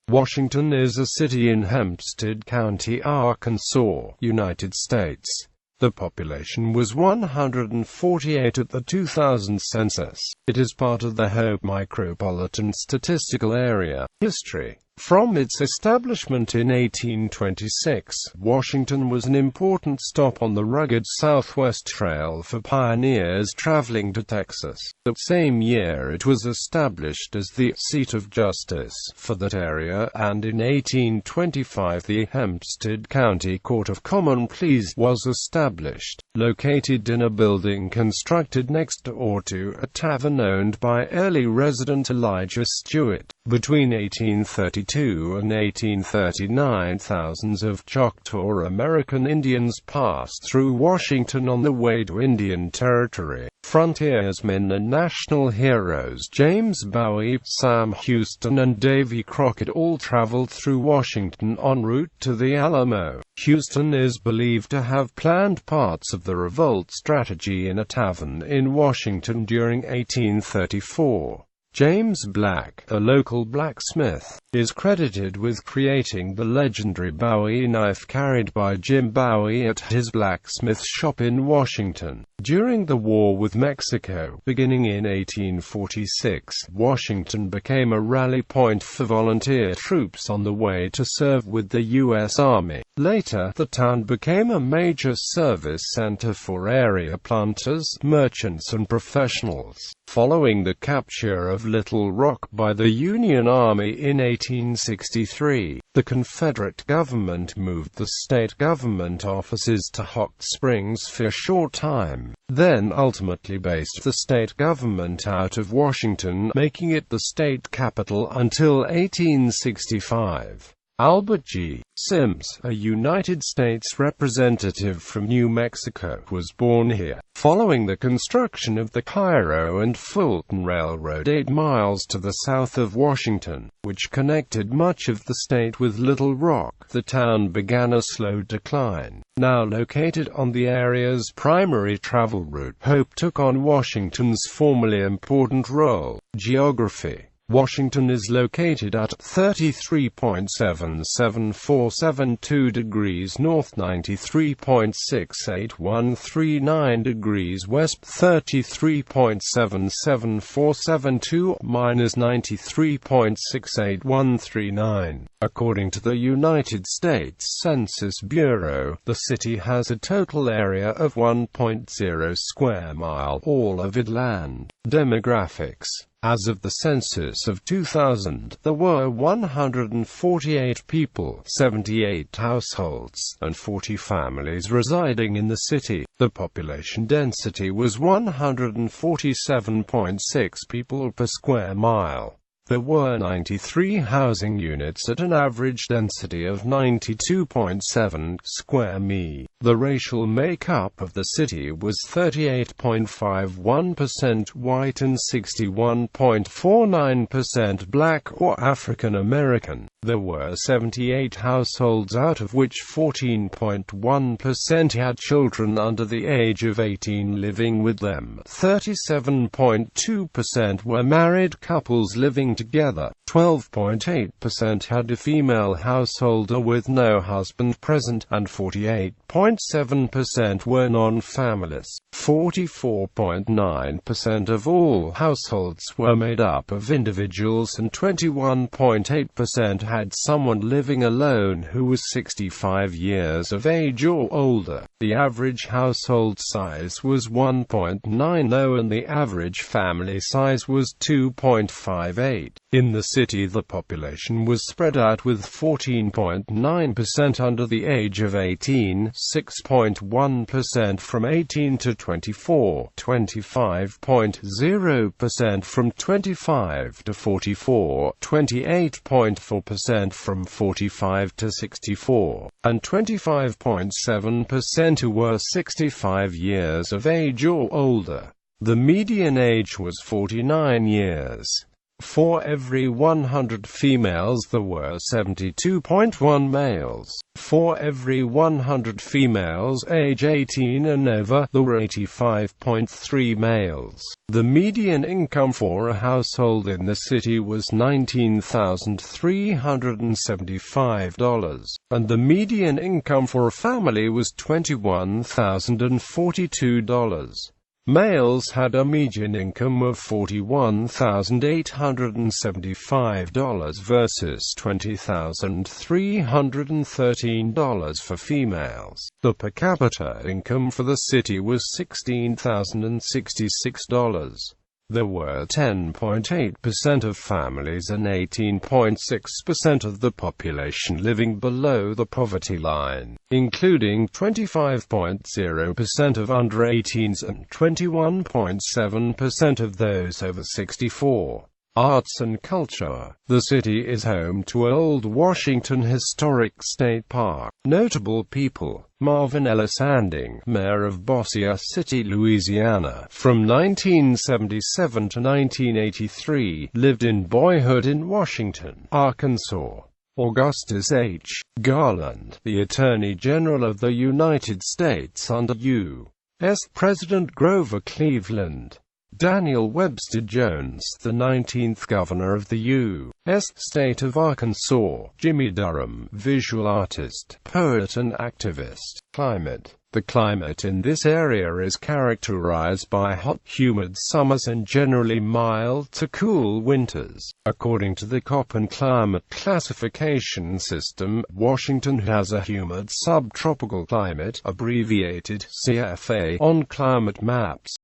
Washington is a city in Hempstead County, Arkansas, United States. The population was 148 at the 2000 census. It is part of the Hope Micropolitan Statistical Area. History. From its establishment in 1826, Washington was an important stop on the rugged Southwest Trail for pioneers traveling to Texas. That same year it was established as the seat of justice for that area, and in 1825 the Hempstead County Court of Common Pleas was established, located in a building constructed next door to a tavern owned by early resident Elijah Stewart. Between 1832 and 1839, thousands of Choctaw American Indians passed through Washington on the way to Indian Territory. Frontiersmen and national heroes James Bowie, Sam Houston and Davy Crockett all traveled through Washington en route to the Alamo. Houston is believed to have planned parts of the revolt strategy in a tavern in Washington during 1834. James Black, a local blacksmith, is credited with creating the legendary Bowie knife carried by Jim Bowie at his blacksmith shop in Washington. During the war with Mexico, beginning in 1846, Washington became a rally point for volunteer troops on the way to serve with the U.S. Army. Later, the town became a major service center for area planters, merchants and professionals. Following the capture of Little Rock by the Union Army in 1863, the Confederate government moved the state government offices to Hot Springs for a short time, then ultimately based the state government out of Washington, making it the state capital until 1865. Albert G. Sims, a United States representative from New Mexico, was born here. Following the construction of the Cairo and Fulton Railroad 8 miles to the south of Washington, which connected much of the state with Little Rock, the town began a slow decline. Now located on the area's primary travel route, Hope took on Washington's formerly important role. Geography. Washington is located at 33.77472 degrees north, 93.68139 degrees west, 33.77472 minus 93.68139. According to the United States Census Bureau, the city has a total area of 1.0 square mile, all of it land. Demographics. As of the census of 2000, there were 148 people, 78 households, and 40 families residing in the city. The population density was 147.6 people per square mile. There were 93 housing units at an average density of 92.7 square mi. The racial makeup of the city was 38.51% white and 61.49% black or African American. There were 78 households, out of which 14.1% had children under the age of 18 living with them. 37.2% were married couples living together. 12.8% had a female householder with no husband present, and 48.7% were non-families. 44.9% of all households were made up of individuals, and 21.8% had someone living alone who was 65 years of age or older. The average household size was 1.90 and the average family size was 2.58. In the city, the population was spread out with 14.9% under the age of 18, 6.1% from 18 to 24, 25.0% from 25 to 44, 28.4% from 45 to 64, and 25.7% who were 65 years of age or older. The median age was 49 years. For every 100 females there were 72.1 males. For every 100 females age 18 and over, there were 85.3 males. The median income for a household in the city was $19,375, and the median income for a family was $21,042. Males had a median income of $41,875 versus $20,313 for females. The per capita income for the city was $16,066. There were 10.8% of families and 18.6% of the population living below the poverty line, including 25.0% of under-18s and 21.7% of those over 64. Arts and culture. The city is home to Old Washington Historic State Park. Notable people: Marvin Ellis Handing, mayor of Bossier City, Louisiana, from 1977 to 1983, lived in boyhood in Washington, Arkansas. Augustus H. Garland, the Attorney General of the United States under U.S. President Grover Cleveland. Daniel Webster Jones, the 19th Governor of the U.S. state of Arkansas. Jimmy Durham, visual artist, poet and activist. Climate. The climate in this area is characterized by hot, humid summers and generally mild to cool winters. According to the Köppen climate classification system, Washington has a humid subtropical climate, abbreviated CFA, on climate maps.